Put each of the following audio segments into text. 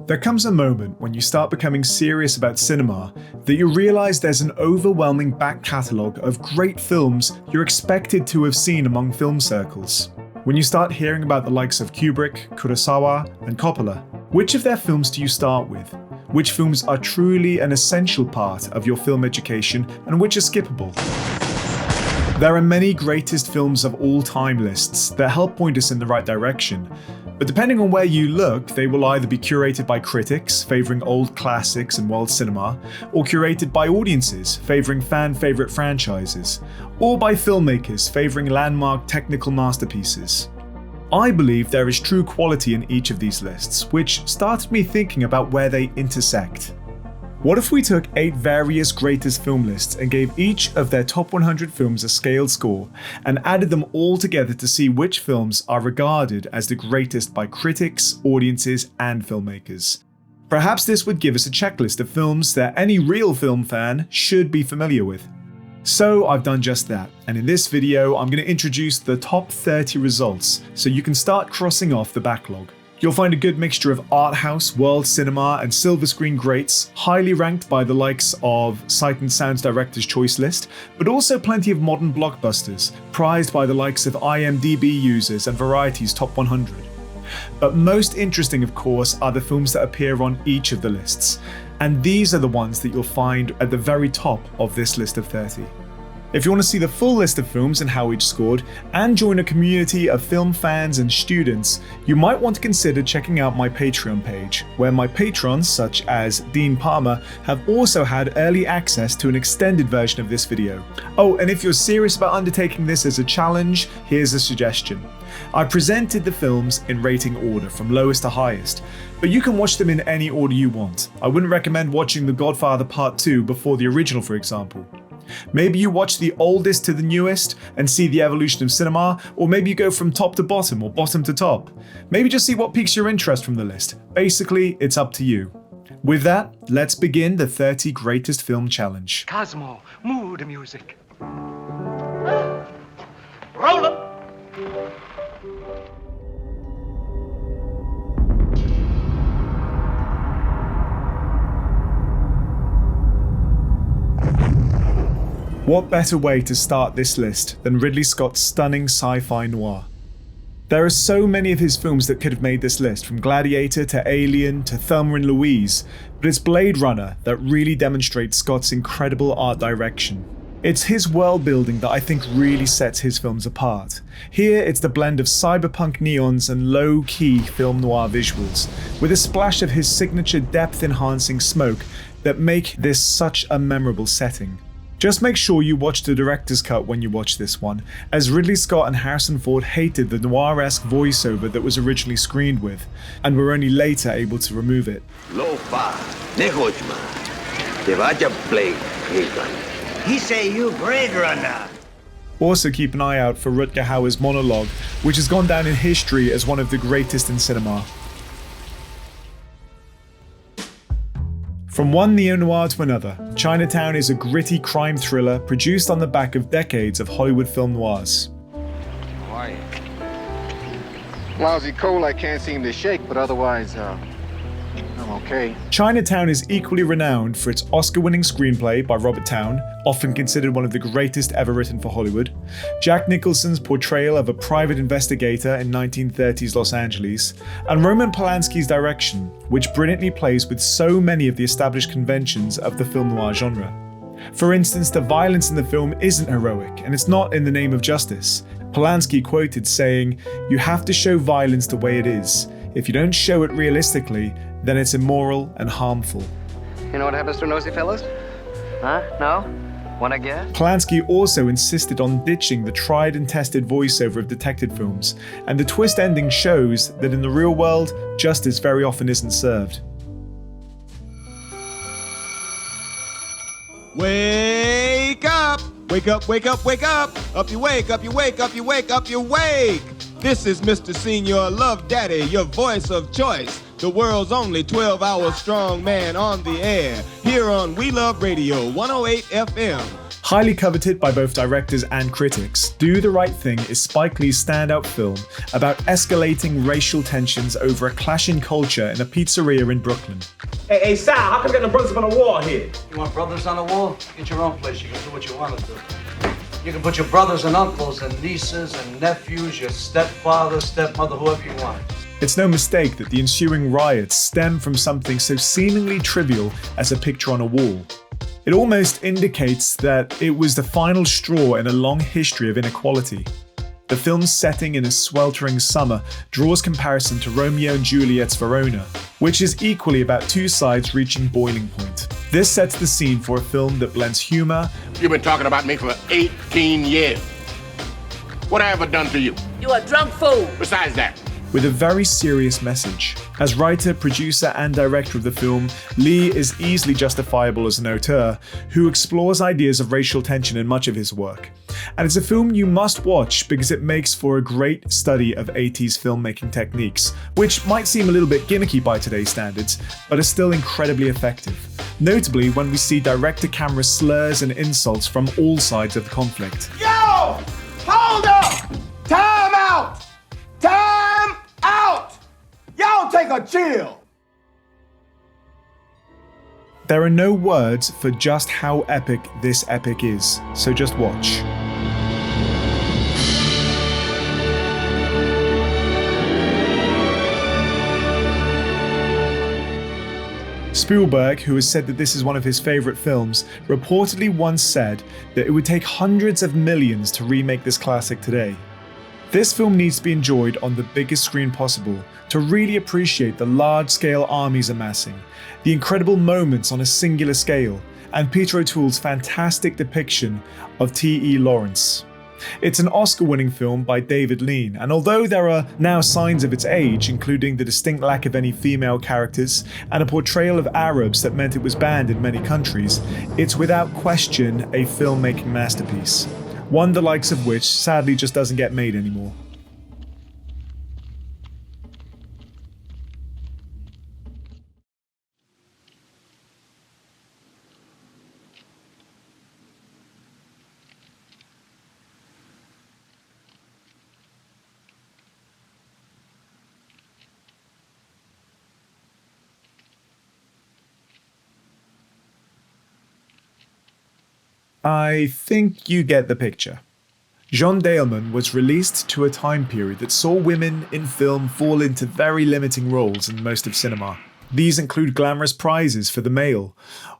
There comes a moment when you start becoming serious about cinema that you realize there's an overwhelming back catalogue of great films you're expected to have seen among film circles. When you start hearing about the likes of Kubrick, Kurosawa, and Coppola, which of their films do you start with? Which films are truly an essential part of your film education and which are skippable? There are many greatest films of all time lists that help point us in the right direction, but depending on where you look, they will either be curated by critics, favouring old classics and world cinema, or curated by audiences, favouring fan-favourite franchises, or by filmmakers favouring landmark technical masterpieces. I believe there is true quality in each of these lists, which started me thinking about where they intersect. What if we took 8 various greatest film lists and gave each of their top 100 films a scaled score and added them all together to see which films are regarded as the greatest by critics, audiences, and filmmakers? Perhaps this would give us a checklist of films that any real film fan should be familiar with. So I've done just that, and in this video I'm going to introduce the top 30 results so you can start crossing off the backlog. You'll find a good mixture of art house, world cinema, and silver screen greats, highly ranked by the likes of Sight and Sound's Director's Choice list, but also plenty of modern blockbusters, prized by the likes of IMDb users and Variety's Top 100. But most interesting, of course, are the films that appear on each of the lists, and these are the ones that you'll find at the very top of this list of 30. If you want to see the full list of films and how each scored, and join a community of film fans and students, you might want to consider checking out my Patreon page, where my patrons, such as Dean Palmer, have also had early access to an extended version of this video. Oh, and if you're serious about undertaking this as a challenge, here's a suggestion. I presented the films in rating order from lowest to highest, but you can watch them in any order you want. I wouldn't recommend watching The Godfather Part 2 before the original, for example. Maybe you watch the oldest to the newest and see the evolution of cinema, or maybe you go from top to bottom or bottom to top. Maybe just see what piques your interest from the list. Basically, it's up to you. With that, let's begin the 30 Greatest Film Challenge. Cosmo, mood music. Roll up. What better way to start this list than Ridley Scott's stunning sci-fi noir? There are so many of his films that could have made this list, from Gladiator to Alien to Thelma and Louise, but it's Blade Runner that really demonstrates Scott's incredible art direction. It's his world building that I think really sets his films apart. Here it's the blend of cyberpunk neons and low-key film noir visuals, with a splash of his signature depth-enhancing smoke that make this such a memorable setting. Just make sure you watch the director's cut when you watch this one, as Ridley Scott and Harrison Ford hated the noir-esque voiceover that was originally screened with, and were only later able to remove it. He say you Blade Runner. Also keep an eye out for Rutger Hauer's monologue, which has gone down in history as one of the greatest in cinema. From one neo-noir to another, Chinatown is a gritty crime thriller produced on the back of decades of Hollywood film noirs. Quiet. Lousy cold I can't seem to shake, but otherwise, I'm okay. Chinatown is equally renowned for its Oscar-winning screenplay by Robert Towne, often considered one of the greatest ever written for Hollywood, Jack Nicholson's portrayal of a private investigator in 1930s Los Angeles, and Roman Polanski's direction, which brilliantly plays with so many of the established conventions of the film noir genre. For instance, the violence in the film isn't heroic, and it's not in the name of justice. Polanski quoted saying, "You have to show violence the way it is. If you don't show it realistically, then it's immoral and harmful." You know what happens to nosy fellas? Huh? No? Wanna guess? Polanski also insisted on ditching the tried and tested voiceover of detective films, and the twist ending shows that in the real world, justice very often isn't served. Wake up! Wake up, wake up, wake up! Up you wake, up you wake, up you wake, up you wake! This is Mr. Senior Love Daddy, your voice of choice. The world's only 12-hour strong man on the air. Here on We Love Radio 108 FM. Highly coveted by both directors and critics, Do the Right Thing is Spike Lee's standout film about escalating racial tensions over a clashing culture in a pizzeria in Brooklyn. Hey, Sal, how come we got no brothers on the wall here? You want brothers on the wall? Get your own place. You can do what you want to do. You can put your brothers and uncles and nieces and nephews, your stepfather, stepmother, whoever you want. It's no mistake that the ensuing riots stem from something so seemingly trivial as a picture on a wall. It almost indicates that it was the final straw in a long history of inequality. The film's setting in a sweltering summer draws comparison to Romeo and Juliet's Verona, which is equally about two sides reaching boiling point. This sets the scene for a film that blends humor. You've been talking about me for 18 years. What have I ever done to you? You a drunk fool. Besides that, with a very serious message. As writer, producer, and director of the film, Lee is easily justifiable as an auteur who explores ideas of racial tension in much of his work. And it's a film you must watch because it makes for a great study of 80s filmmaking techniques, which might seem a little bit gimmicky by today's standards, but are still incredibly effective. Notably when we see direct-to-camera slurs and insults from all sides of the conflict. Yo! Hold up! Time out! Time out! Y'all take a chill! There are no words for just how epic this epic is, so just watch. Spielberg, who has said that this is one of his favourite films, reportedly once said that it would take hundreds of millions to remake this classic today. This film needs to be enjoyed on the biggest screen possible to really appreciate the large-scale armies amassing, the incredible moments on a singular scale, and Peter O'Toole's fantastic depiction of T.E. Lawrence. It's an Oscar-winning film by David Lean, and although there are now signs of its age, including the distinct lack of any female characters and a portrayal of Arabs that meant it was banned in many countries, it's without question a filmmaking masterpiece. One the likes of which sadly just doesn't get made anymore. I think you get the picture. Jeanne Dielman was released to a time period that saw women in film fall into very limiting roles in most of cinema. These include glamorous prizes for the male,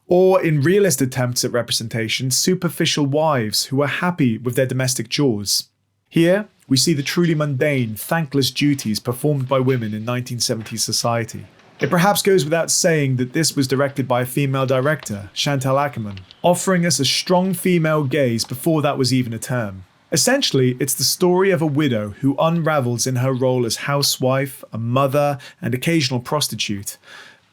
or in realist attempts at representation, superficial wives who are happy with their domestic chores. Here, we see the truly mundane, thankless duties performed by women in 1970s society. It perhaps goes without saying that this was directed by a female director, Chantal Akerman, offering us a strong female gaze before that was even a term. Essentially, it's the story of a widow who unravels in her role as housewife, a mother, and occasional prostitute.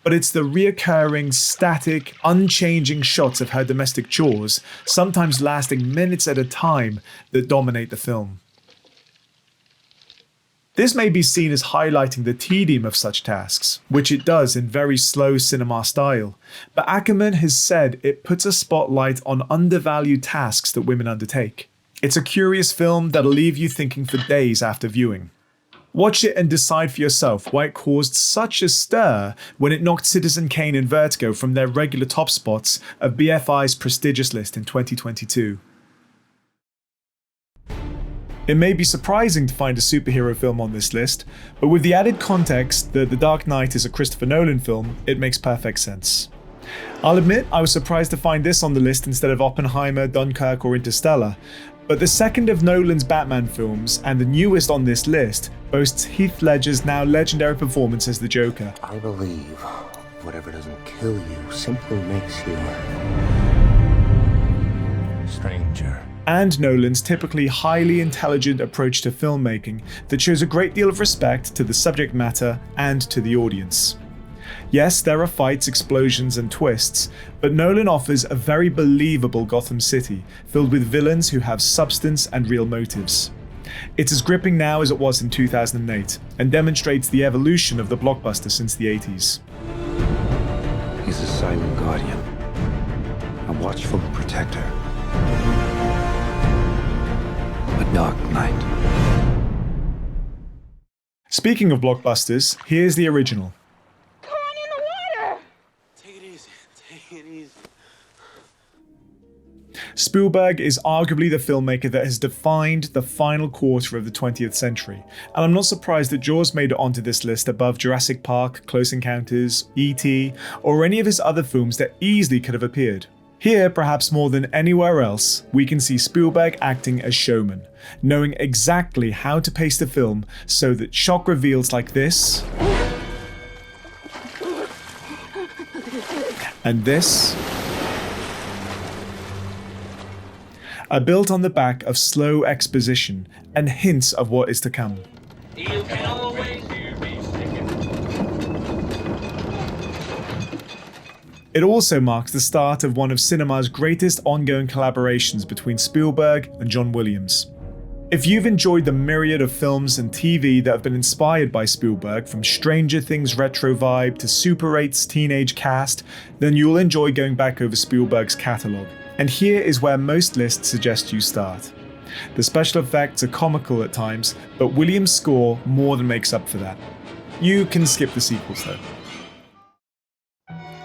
But it's the reoccurring, static, unchanging shots of her domestic chores, sometimes lasting minutes at a time, that dominate the film. This may be seen as highlighting the tedium of such tasks, which it does in very slow cinema style, but Akerman has said it puts a spotlight on undervalued tasks that women undertake. It's a curious film that'll leave you thinking for days after viewing. Watch it and decide for yourself why it caused such a stir when it knocked Citizen Kane and Vertigo from their regular top spots of BFI's prestigious list in 2022. It may be surprising to find a superhero film on this list, but with the added context that The Dark Knight is a Christopher Nolan film, it makes perfect sense. I'll admit I was surprised to find this on the list instead of Oppenheimer, Dunkirk, or Interstellar, but the second of Nolan's Batman films, and the newest on this list, boasts Heath Ledger's now legendary performance as the Joker. I believe whatever doesn't kill you simply makes you stranger. And Nolan's typically highly intelligent approach to filmmaking that shows a great deal of respect to the subject matter and to the audience. Yes, there are fights, explosions, and twists, but Nolan offers a very believable Gotham City, filled with villains who have substance and real motives. It's as gripping now as it was in 2008, and demonstrates the evolution of the blockbuster since the 80s. He's a silent guardian, a watchful protector. A dark night. Speaking of blockbusters, here's the original. Spielberg is arguably the filmmaker that has defined the final quarter of the 20th century, and I'm not surprised that Jaws made it onto this list above Jurassic Park, Close Encounters, E.T., or any of his other films that easily could have appeared. Here, perhaps more than anywhere else, we can see Spielberg acting as showman, knowing exactly how to pace the film so that shock reveals like this, and this, are built on the back of slow exposition and hints of what is to come. It also marks the start of one of cinema's greatest ongoing collaborations between Spielberg and John Williams. If you've enjoyed the myriad of films and TV that have been inspired by Spielberg, from Stranger Things retro vibe to Super 8's teenage cast, then you'll enjoy going back over Spielberg's catalogue. And here is where most lists suggest you start. The special effects are comical at times, but Williams' score more than makes up for that. You can skip the sequels though.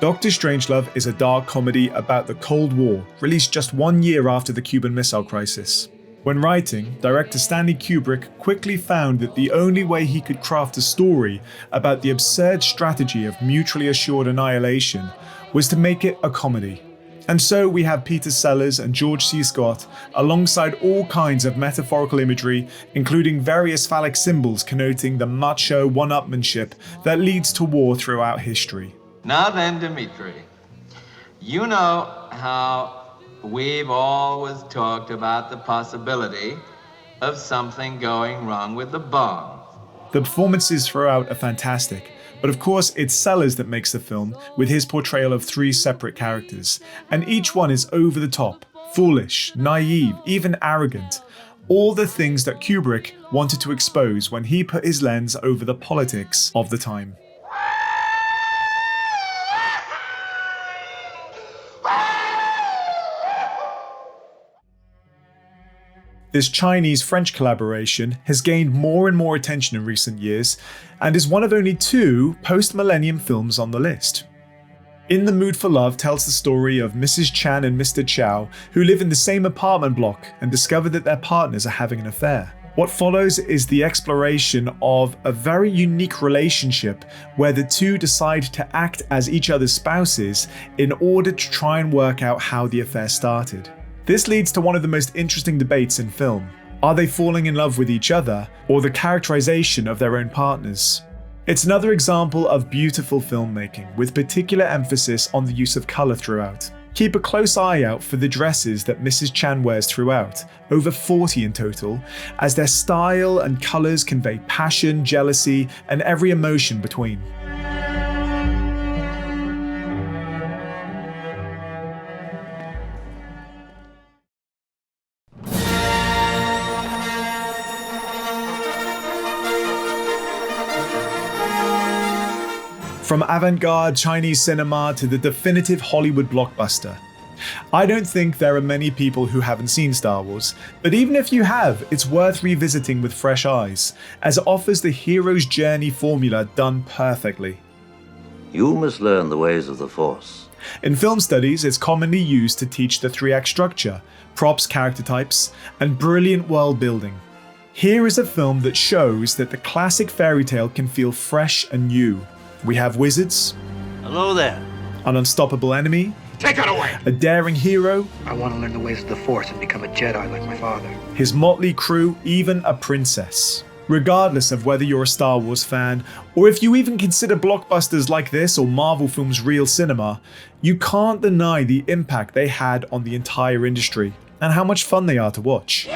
Dr. Strangelove is a dark comedy about the Cold War, released just 1 year after the Cuban Missile Crisis. When writing, director Stanley Kubrick quickly found that the only way he could craft a story about the absurd strategy of mutually assured annihilation was to make it a comedy. And so we have Peter Sellers and George C. Scott, alongside all kinds of metaphorical imagery, including various phallic symbols connoting the macho one-upmanship that leads to war throughout history. Now then, Dmitri, you know how we've always talked about the possibility of something going wrong with the bomb. The performances throughout are fantastic. But of course, it's Sellers that makes the film, with his portrayal of 3 separate characters, and each one is over the top, foolish, naive, even arrogant. All the things that Kubrick wanted to expose when he put his lens over the politics of the time. This Chinese-French collaboration has gained more and more attention in recent years and is one of only 2 post-millennium films on the list. In the Mood for Love tells the story of Mrs. Chan and Mr. Chow, who live in the same apartment block and discover that their partners are having an affair. What follows is the exploration of a very unique relationship where the 2 decide to act as each other's spouses in order to try and work out how the affair started. This leads to one of the most interesting debates in film. Are they falling in love with each other, or the characterization of their own partners? It's another example of beautiful filmmaking, with particular emphasis on the use of color throughout. Keep a close eye out for the dresses that Mrs. Chan wears throughout, over 40 in total, as their style and colors convey passion, jealousy, and every emotion between. From avant-garde Chinese cinema to the definitive Hollywood blockbuster. I don't think there are many people who haven't seen Star Wars, but even if you have, it's worth revisiting with fresh eyes, as it offers the hero's journey formula done perfectly. You must learn the ways of the Force. In film studies, it's commonly used to teach the 3-act structure, props, character types, and brilliant world building. Here is a film that shows that the classic fairy tale can feel fresh and new. We have wizards. Hello there. An unstoppable enemy. Take it away! A daring hero. I want to learn the ways of the Force and become a Jedi like my father. His motley crew, even a princess. Regardless of whether you're a Star Wars fan, or if you even consider blockbusters like this or Marvel films real cinema, you can't deny the impact they had on the entire industry, and how much fun they are to watch.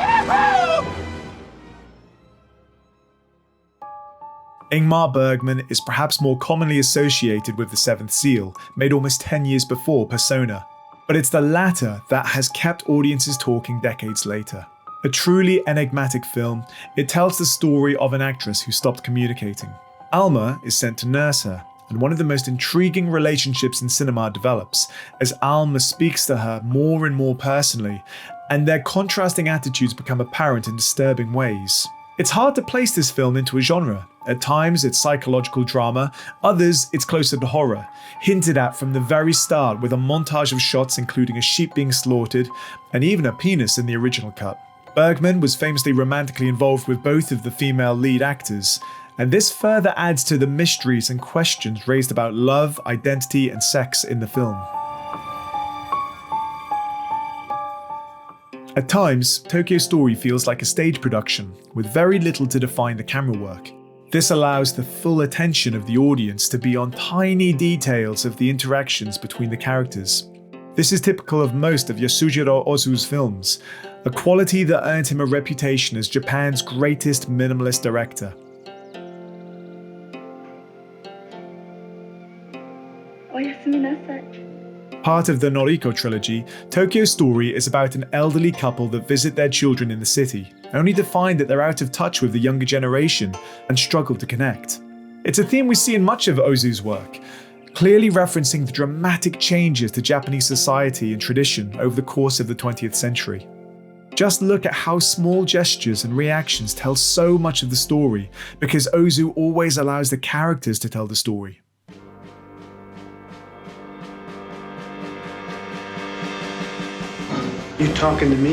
Ingmar Bergman is perhaps more commonly associated with The Seventh Seal, made almost 10 years before Persona. But it's the latter that has kept audiences talking decades later. A truly enigmatic film, it tells the story of an actress who stopped communicating. Alma is sent to nurse her, and one of the most intriguing relationships in cinema develops as Alma speaks to her more and more personally, and their contrasting attitudes become apparent in disturbing ways. It's hard to place this film into a genre. At times it's psychological drama, others it's closer to horror, hinted at from the very start with a montage of shots including a sheep being slaughtered and even a penis in the original cut. Bergman was famously romantically involved with both of the female lead actors, and this further adds to the mysteries and questions raised about love, identity, and sex in the film. At times, Tokyo Story feels like a stage production, with very little to define the camera work. This allows the full attention of the audience to be on tiny details of the interactions between the characters. This is typical of most of Yasujiro Ozu's films, a quality that earned him a reputation as Japan's greatest minimalist director. Part of the Noriko trilogy, Tokyo Story is about an elderly couple that visit their children in the city, only to find that they're out of touch with the younger generation and struggle to connect. It's a theme we see in much of Ozu's work, clearly referencing the dramatic changes to Japanese society and tradition over the course of the 20th century. Just look at how small gestures and reactions tell so much of the story, because Ozu always allows the characters to tell the story. You talking to me?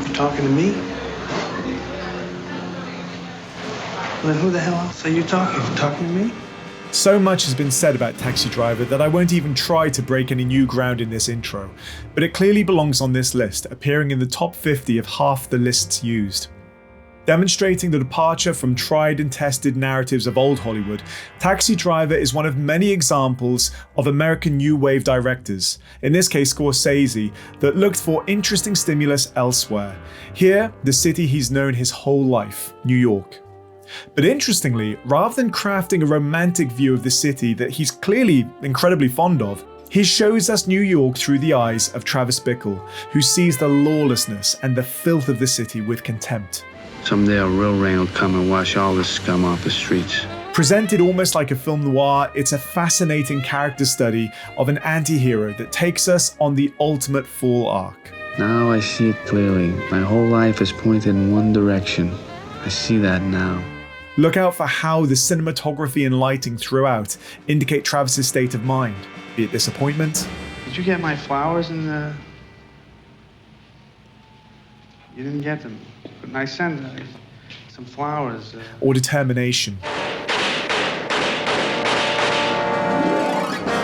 You talking to me? Well, then who the hell else are you talking to? Talking to me? So much has been said about Taxi Driver that I won't even try to break any new ground in this intro, but it clearly belongs on this list, appearing in the top 50 of half the lists used. Demonstrating the departure from tried and tested narratives of old Hollywood, Taxi Driver is one of many examples of American New Wave directors, in this case Scorsese, that looked for interesting stimulus elsewhere. Here, the city he's known his whole life, New York. But interestingly, rather than crafting a romantic view of the city that he's clearly incredibly fond of, he shows us New York through the eyes of Travis Bickle, who sees the lawlessness and the filth of the city with contempt. Someday a real rain will come and wash all this scum off the streets. Presented almost like a film noir, it's a fascinating character study of an anti-hero that takes us on the ultimate fall arc. Now I see it clearly. My whole life is pointed in one direction. I see that now. Look out for how the cinematography and lighting throughout indicate Travis's state of mind, be it disappointment. Did you get my flowers in the... You didn't get them. But I sent some flowers. Or determination.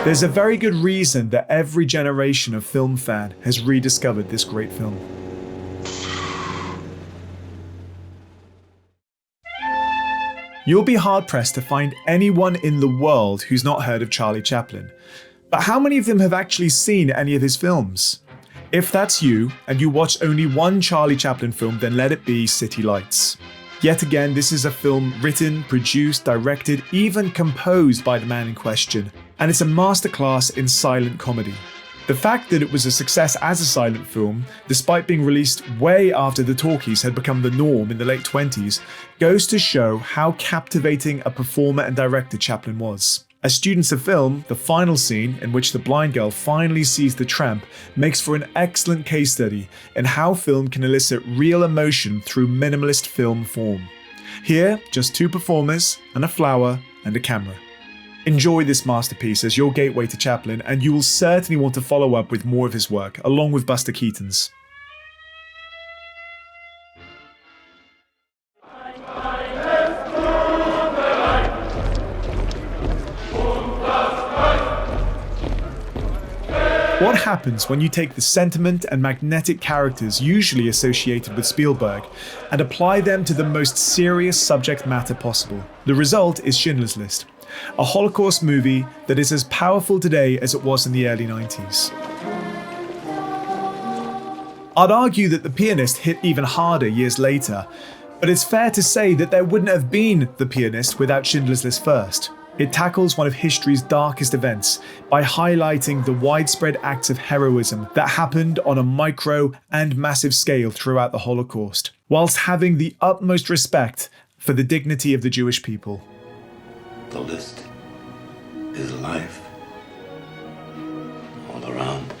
There's a very good reason that every generation of film fan has rediscovered this great film. You'll be hard-pressed to find anyone in the world who's not heard of Charlie Chaplin. But how many of them have actually seen any of his films? If that's you, and you watch only one Charlie Chaplin film, then let it be City Lights. Yet again, this is a film written, produced, directed, even composed by the man in question, and it's a masterclass in silent comedy. The fact that it was a success as a silent film, despite being released way after the talkies had become the norm in the late 20s, goes to show how captivating a performer and director Chaplin was. As students of film, the final scene, in which the blind girl finally sees the tramp, makes for an excellent case study in how film can elicit real emotion through minimalist film form. Here, just two performers, and a flower, and a camera. Enjoy this masterpiece as your gateway to Chaplin, and you will certainly want to follow up with more of his work, along with Buster Keaton's. What happens when you take the sentiment and magnetic characters usually associated with Spielberg and apply them to the most serious subject matter possible? The result is Schindler's List, a Holocaust movie that is as powerful today as it was in the early 90s. I'd argue that The Pianist hit even harder years later, but it's fair to say that there wouldn't have been The Pianist without Schindler's List first. It tackles one of history's darkest events by highlighting the widespread acts of heroism that happened on a micro and massive scale throughout the Holocaust, whilst having the utmost respect for the dignity of the Jewish people. the list is life. All around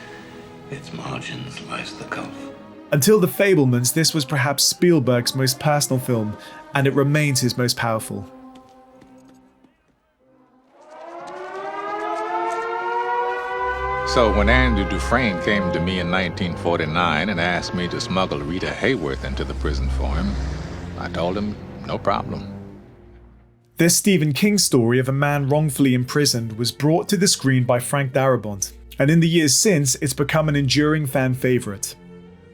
its margins lies the gulf. Until The Fabelmans, this was perhaps Spielberg's most personal film, and it remains his most powerful. So when Andy Dufresne came to me in 1949 and asked me to smuggle Rita Hayworth into the prison for him, I told him, no problem. This Stephen King story of a man wrongfully imprisoned was brought to the screen by Frank Darabont, and in the years since, it's become an enduring fan favourite.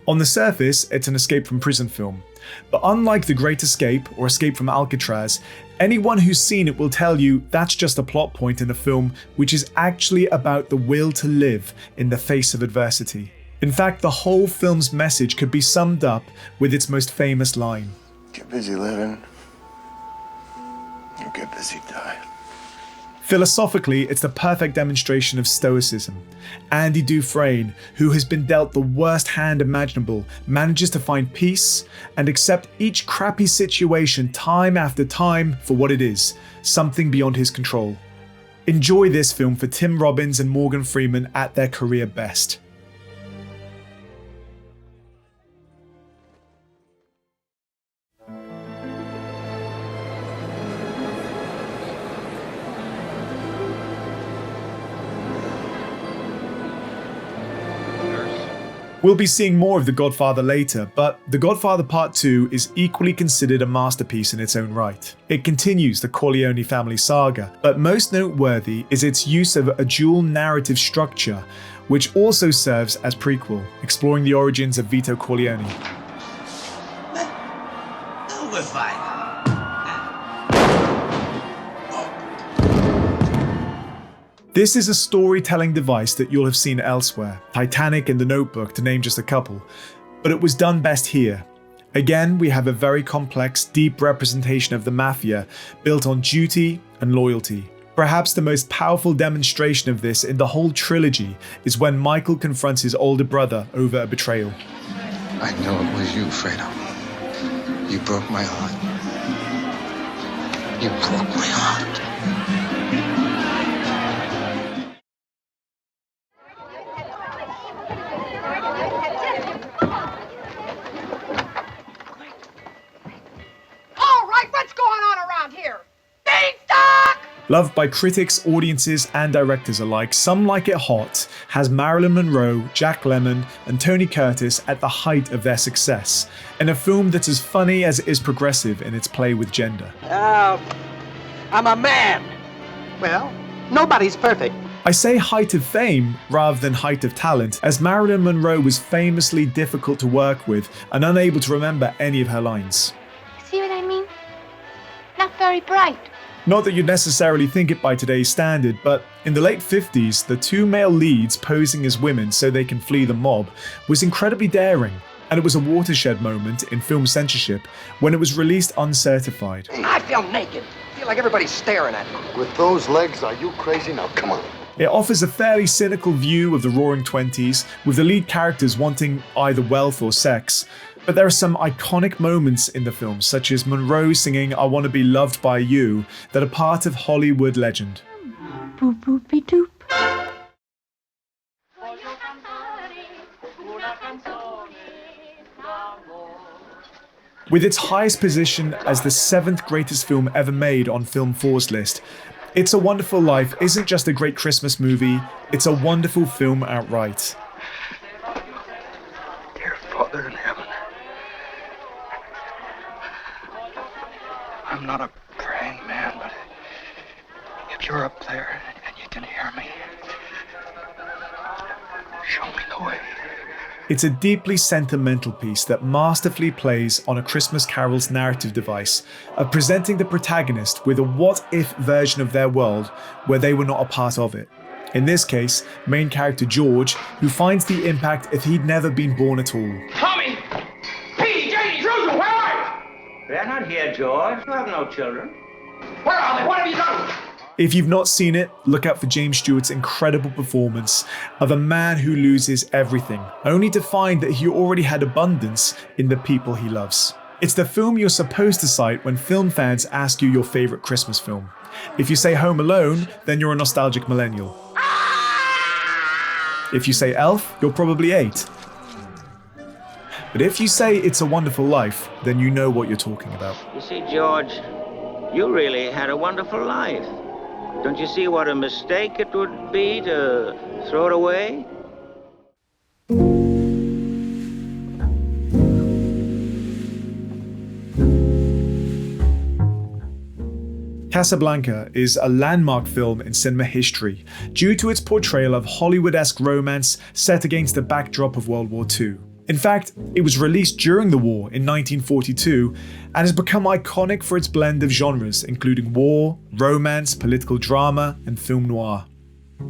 On the surface, it's an escape from prison film, but unlike The Great Escape or Escape from Alcatraz, anyone who's seen it will tell you that's just a plot point in a film which is actually about the will to live in the face of adversity. In fact, the whole film's message could be summed up with its most famous line. Get busy living, or get busy dying. Philosophically, it's the perfect demonstration of stoicism. Andy Dufresne, who has been dealt the worst hand imaginable, manages to find peace and accept each crappy situation time after time for what it is, something beyond his control. Enjoy this film for Tim Robbins and Morgan Freeman at their career best. We'll be seeing more of The Godfather later, but The Godfather Part 2 is equally considered a masterpiece in its own right. It continues the Corleone family saga, but most noteworthy is its use of a dual narrative structure, which also serves as prequel, exploring the origins of Vito Corleone. No, we're fine. This is a storytelling device that you'll have seen elsewhere, Titanic and The Notebook to name just a couple, but it was done best here. Again, we have a very complex, deep representation of the mafia, built on duty and loyalty. Perhaps the most powerful demonstration of this in the whole trilogy is when Michael confronts his older brother over a betrayal. I know it was you, Fredo. You broke my heart. You broke my heart. Loved by critics, audiences, and directors alike, Some Like It Hot has Marilyn Monroe, Jack Lemmon, and Tony Curtis at the height of their success, in a film that's as funny as it is progressive in its play with gender. I'm a man. Well, nobody's perfect. I say height of fame rather than height of talent, as Marilyn Monroe was famously difficult to work with and unable to remember any of her lines. See what I mean? Not very bright. Not that you'd necessarily think it by today's standard, but in the late 50s, the two male leads posing as women so they can flee the mob was incredibly daring, and it was a watershed moment in film censorship when it was released uncertified. I feel naked. I feel like everybody's staring at me. With those legs, are you crazy? Now, come on. It offers a fairly cynical view of the Roaring Twenties, with the lead characters wanting either wealth or sex. But there are some iconic moments in the film, such as Monroe singing I Want to Be Loved by You, that are part of Hollywood legend. Boop boopy doop. With its highest position as the 7th greatest film ever made on Film 4's list, It's a Wonderful Life isn't just a great Christmas movie, it's a wonderful film outright. Dear Father in heaven, I'm not a praying man, but if you're up there and you can hear me, show me the way. It's a deeply sentimental piece that masterfully plays on A Christmas Carol's narrative device of presenting the protagonist with a what-if version of their world where they were not a part of it. In this case, main character George, who finds the impact if he'd never been born at all. Tommy! P. J. Truman, where are you? They're not here, George. You have no children. Where are they? What have you done? If you've not seen it, look out for James Stewart's incredible performance of a man who loses everything, only to find that he already had abundance in the people he loves. It's the film you're supposed to cite when film fans ask you your favourite Christmas film. If you say Home Alone, then you're a nostalgic millennial. If you say Elf, you're probably 8. But if you say It's a Wonderful Life, then you know what you're talking about. You see, George, you really had a wonderful life. Don't you see what a mistake it would be to throw it away? Casablanca is a landmark film in cinema history due to its portrayal of Hollywood-esque romance set against the backdrop of World War II. In fact, it was released during the war in 1942 and has become iconic for its blend of genres, including war, romance, political drama, and film noir.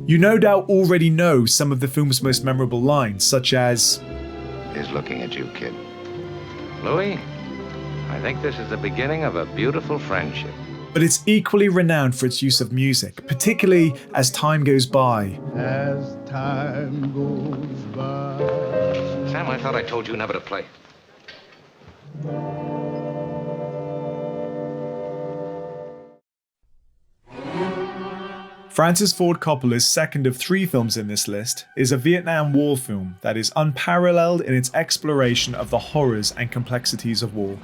You no doubt already know some of the film's most memorable lines, such as, "He's looking at you, kid. Louis, I think this is the beginning of a beautiful friendship." But it's equally renowned for its use of music, particularly As Time Goes By. As time goes by. Sam, I thought I told you never to play. Francis Ford Coppola's second of 3 films in this list is a Vietnam War film that is unparalleled in its exploration of the horrors and complexities of war.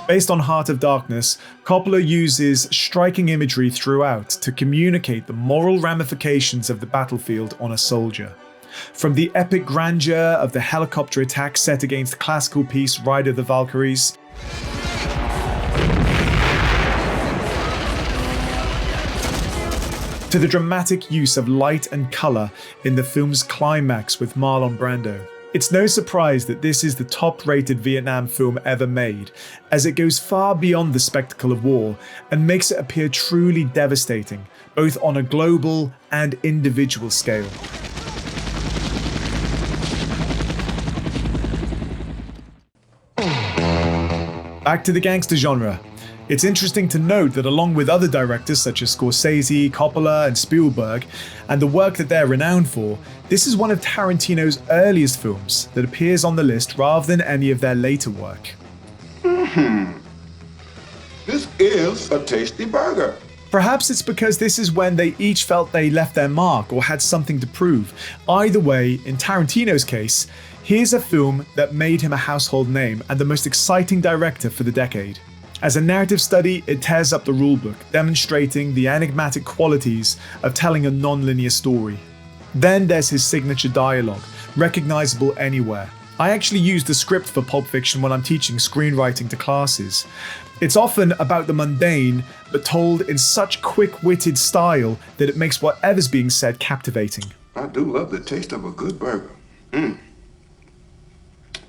Based on Heart of Darkness, Coppola uses striking imagery throughout to communicate the moral ramifications of the battlefield on a soldier. From the epic grandeur of the helicopter attack set against the classical piece Ride of the Valkyries, to the dramatic use of light and colour in the film's climax with Marlon Brando. It's no surprise that this is the top-rated Vietnam film ever made, as it goes far beyond the spectacle of war and makes it appear truly devastating, both on a global and individual scale. Back to the gangster genre. It's interesting to note that along with other directors such as Scorsese, Coppola, and Spielberg, and the work that they're renowned for, this is one of Tarantino's earliest films that appears on the list rather than any of their later work. This is a tasty burger. Perhaps it's because this is when they each felt they left their mark or had something to prove. Either way, in Tarantino's case, here's a film that made him a household name and the most exciting director for the decade. As a narrative study, it tears up the rulebook, demonstrating the enigmatic qualities of telling a non-linear story. Then there's his signature dialogue, recognizable anywhere. I actually use the script for Pulp Fiction when I'm teaching screenwriting to classes. It's often about the mundane, but told in such quick-witted style that it makes whatever's being said captivating. I do love the taste of a good burger. You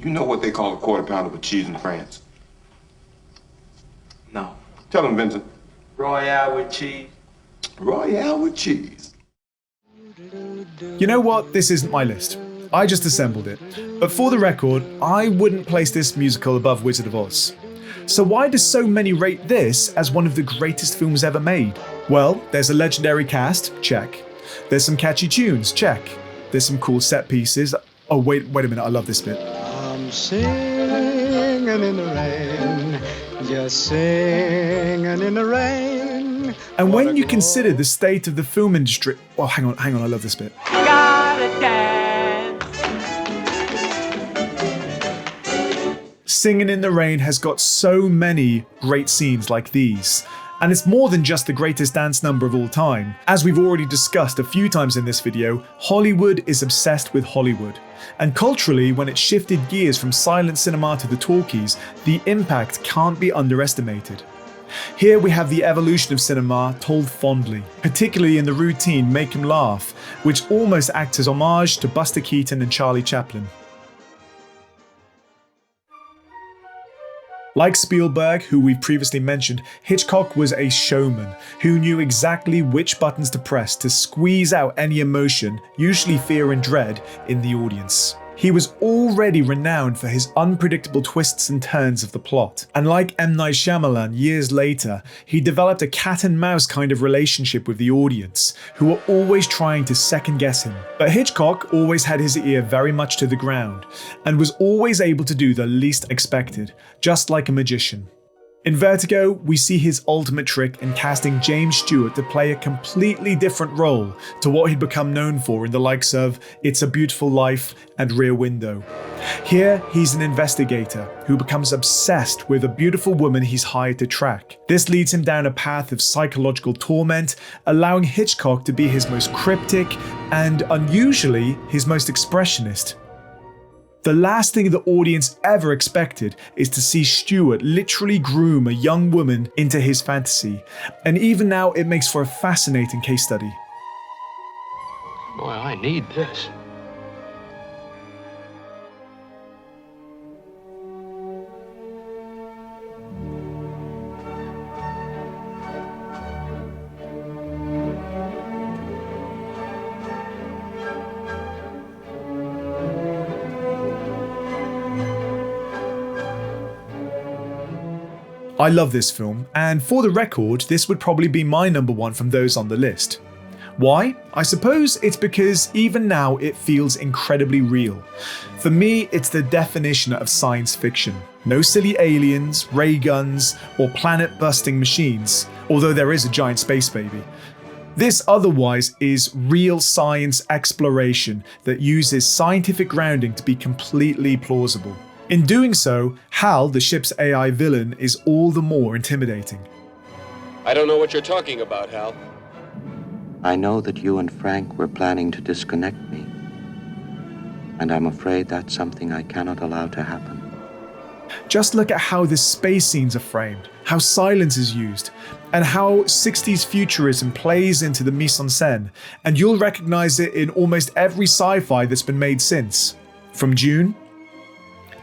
know what they call a quarter pounder with cheese in France? No. Tell him, Vincent. Royale with cheese. Royale with cheese. You know what? This isn't my list. I just assembled it. But for the record, I wouldn't place this musical above Wizard of Oz. So why do so many rate this as one of the greatest films ever made? Well, there's a legendary cast, check. There's some catchy tunes, check. There's some cool set pieces. Oh, wait a minute, I love this bit. I'm singing in the rain, just singing in the rain. And when you consider the state of the film industry... Oh, hang on, I love this bit. Gotta dance. Singing in the Rain has got so many great scenes like these. And it's more than just the greatest dance number of all time. As we've already discussed a few times in this video, Hollywood is obsessed with Hollywood. And culturally, when it shifted gears from silent cinema to the talkies, the impact can't be underestimated. Here we have the evolution of cinema told fondly, particularly in the routine Make 'Em Laugh, which almost acts as homage to Buster Keaton and Charlie Chaplin. Like Spielberg, who we've previously mentioned, Hitchcock was a showman who knew exactly which buttons to press to squeeze out any emotion, usually fear and dread, in the audience. He was already renowned for his unpredictable twists and turns of the plot. And like M. Night Shyamalan years later, he developed a cat and mouse kind of relationship with the audience, who were always trying to second guess him. But Hitchcock always had his ear very much to the ground, and was always able to do the least expected, just like a magician. In Vertigo, we see his ultimate trick in casting James Stewart to play a completely different role to what he'd become known for in the likes of It's a Beautiful Life and Rear Window. Here, he's an investigator who becomes obsessed with a beautiful woman he's hired to track. This leads him down a path of psychological torment, allowing Hitchcock to be his most cryptic and, unusually, his most expressionist. The last thing the audience ever expected is to see Stewart literally groom a young woman into his fantasy, and even now it makes for a fascinating case study. Boy, I need this. I love this film, and for the record, this would probably be my number one from those on the list. Why? I suppose it's because even now it feels incredibly real. For me, it's the definition of science fiction. No silly aliens, ray guns, or planet-busting machines, although there is a giant space baby. This otherwise is real science exploration that uses scientific grounding to be completely plausible. In doing so, Hal, the ship's AI villain, is all the more intimidating. I don't know what you're talking about, Hal. I know that you and Frank were planning to disconnect me. And I'm afraid that's something I cannot allow to happen. Just look at how the space scenes are framed, how silence is used, and how 60s futurism plays into the mise en scène, and you'll recognize it in almost every sci-fi that's been made since. From Dune,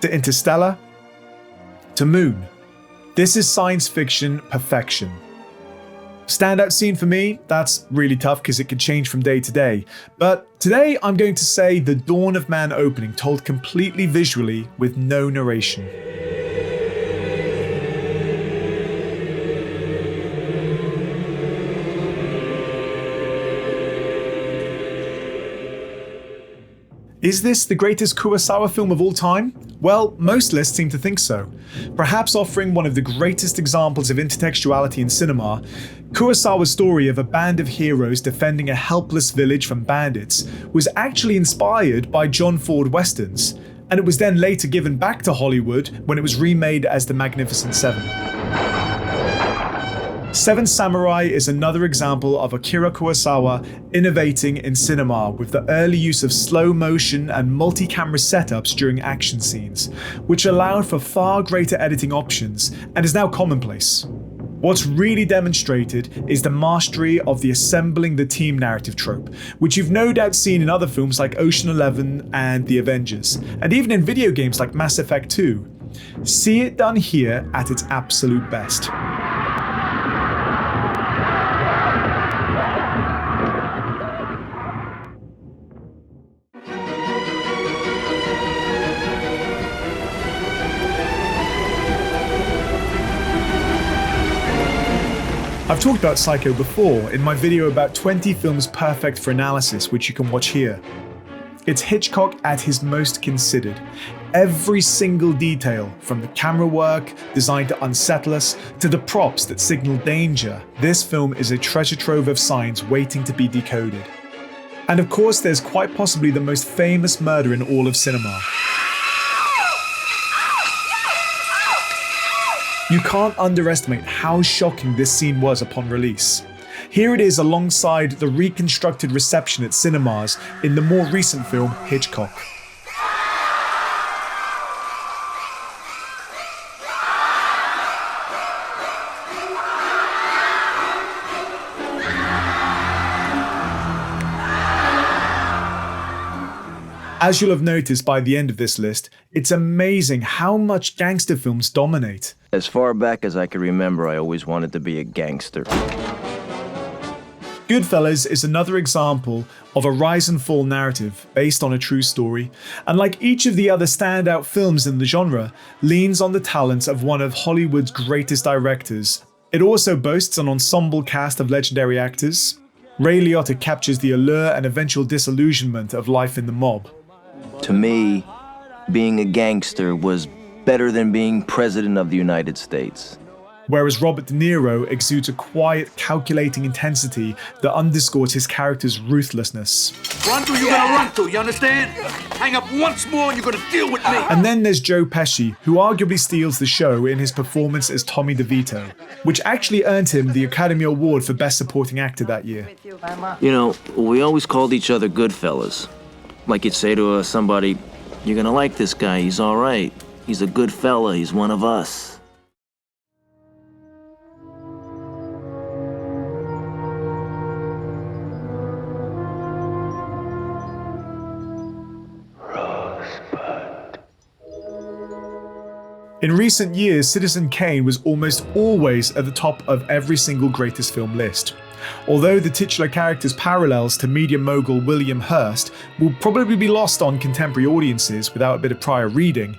to Interstellar, to Moon. This is science fiction perfection. Standout scene for me? That's really tough because it can change from day to day. But today I'm going to say the Dawn of Man opening told completely visually with no narration. Is this the greatest Kurosawa film of all time? Well, most lists seem to think so. Perhaps offering one of the greatest examples of intertextuality in cinema, Kurosawa's story of a band of heroes defending a helpless village from bandits was actually inspired by John Ford westerns, and it was then later given back to Hollywood when it was remade as The Magnificent Seven. Seven Samurai is another example of Akira Kurosawa innovating in cinema with the early use of slow motion and multi-camera setups during action scenes, which allowed for far greater editing options and is now commonplace. What's really demonstrated is the mastery of the assembling the team narrative trope, which you've no doubt seen in other films like Ocean 11 and The Avengers, and even in video games like Mass Effect 2. See it done here at its absolute best. I've talked about Psycho before in my video about 20 films perfect for analysis, which you can watch here. It's Hitchcock at his most considered. Every single detail, from the camera work designed to unsettle us to the props that signal danger, this film is a treasure trove of science waiting to be decoded. And of course, there's quite possibly the most famous murder in all of cinema. You can't underestimate how shocking this scene was upon release. Here it is alongside the reconstructed reception at cinemas in the more recent film Hitchcock. As you'll have noticed by the end of this list, it's amazing how much gangster films dominate. As far back as I can remember, I always wanted to be a gangster. Goodfellas is another example of a rise and fall narrative based on a true story, and like each of the other standout films in the genre, leans on the talents of one of Hollywood's greatest directors. It also boasts an ensemble cast of legendary actors. Ray Liotta captures the allure and eventual disillusionment of life in the mob. To me, being a gangster was better than being president of the United States. whereas Robert De Niro exudes a quiet, calculating intensity that underscores his character's ruthlessness. Run through, you're gonna run through, you understand? Hang up once more and you're gonna deal with me. And then there's Joe Pesci, who arguably steals the show in his performance as Tommy DeVito, which actually earned him the Academy Award for Best Supporting Actor that year. You know, we always called each other good fellas. Like you'd say to somebody, you're gonna like this guy, he's all right. He's a good fella, he's one of us. In recent years, Citizen Kane was almost always at the top of every single greatest film list. Although the titular character's parallels to media mogul William Hearst will probably be lost on contemporary audiences without a bit of prior reading,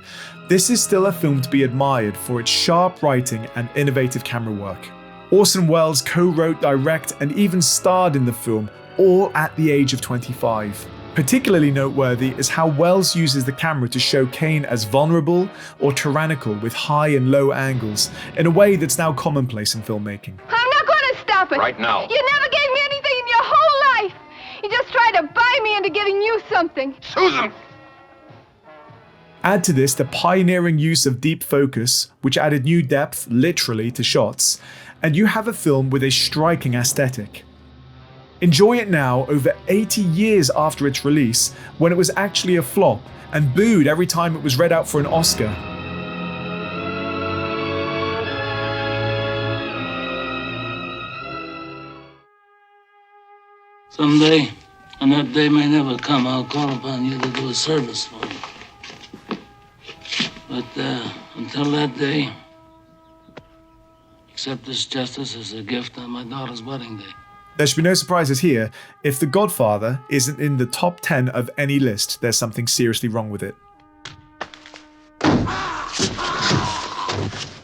this is still a film to be admired for its sharp writing and innovative camera work. Orson Welles co-wrote, directed, and even starred in the film, all at the age of 25. Particularly noteworthy is how Welles uses the camera to show Kane as vulnerable or tyrannical with high and low angles in a way that's now commonplace in filmmaking. I'm not going to stop it. Right now. You never gave me anything in your whole life. You just tried to buy me into giving you something. Susan! Add to this the pioneering use of deep focus, which added new depth, literally, to shots, and you have a film with a striking aesthetic. Enjoy it now, over 80 years after its release, when it was actually a flop and booed every time it was read out for an Oscar. Someday, and that day may never come, I'll call upon you to do a service for me. But until that day, accept this justice as a gift on my daughter's wedding day. There should be no surprises here. If The Godfather isn't in the top 10 of any list, there's something seriously wrong with it.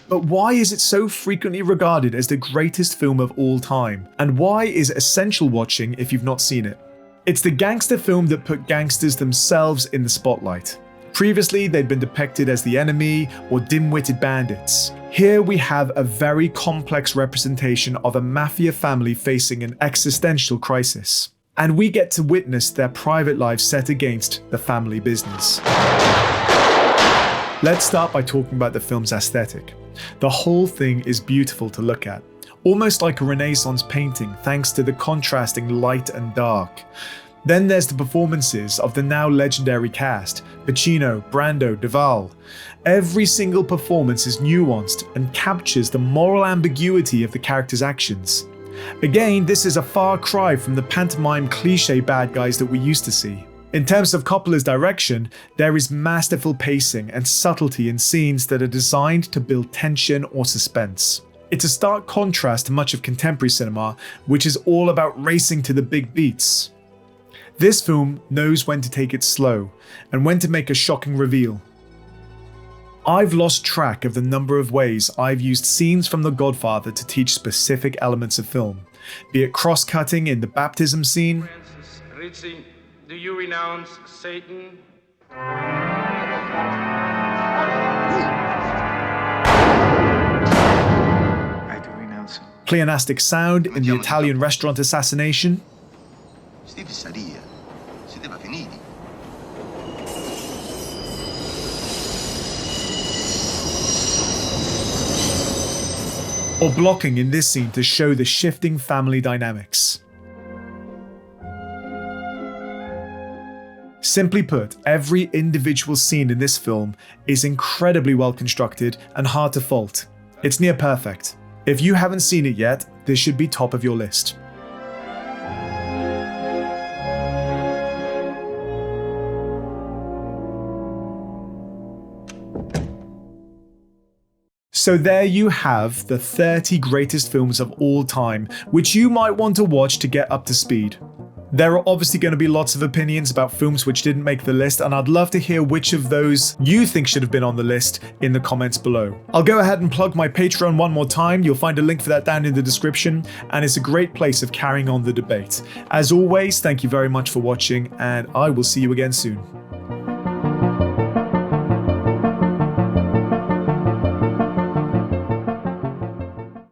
But why is it so frequently regarded as the greatest film of all time? And why is it essential watching if you've not seen it? It's the gangster film that put gangsters themselves in the spotlight. Previously, they'd been depicted as the enemy or dim-witted bandits. Here we have a very complex representation of a mafia family facing an existential crisis. And we get to witness their private lives set against the family business. Let's start by talking about the film's aesthetic. The whole thing is beautiful to look at, almost like a Renaissance painting thanks to the contrasting light and dark. Then there's the performances of the now legendary cast, Pacino, Brando, Duvall. Every single performance is nuanced and captures the moral ambiguity of the characters' actions. Again, this is a far cry from the pantomime cliché bad guys that we used to see. In terms of Coppola's direction, there is masterful pacing and subtlety in scenes that are designed to build tension or suspense. It's a stark contrast to much of contemporary cinema, which is all about racing to the big beats. This film knows when to take it slow and when to make a shocking reveal. I've lost track of the number of ways I've used scenes from The Godfather to teach specific elements of film, be it cross-cutting in the baptism scene, Rizzi, do you renounce Satan? I do renounce him. pleonastic sound in the Italian restaurant assassination, or blocking in this scene to show the shifting family dynamics. Simply put, every individual scene in this film is incredibly well constructed and hard to fault. It's near perfect. If you haven't seen it yet, this should be top of your list. So there you have the 30 greatest films of all time, which you might want to watch to get up to speed. There are obviously going to be lots of opinions about films which didn't make the list, and I'd love to hear which of those you think should have been on the list in the comments below. I'll go ahead and plug my Patreon one more time. You'll find a link for that down in the description, and it's a great place of carrying on the debate. As always, thank you very much for watching, and I will see you again soon.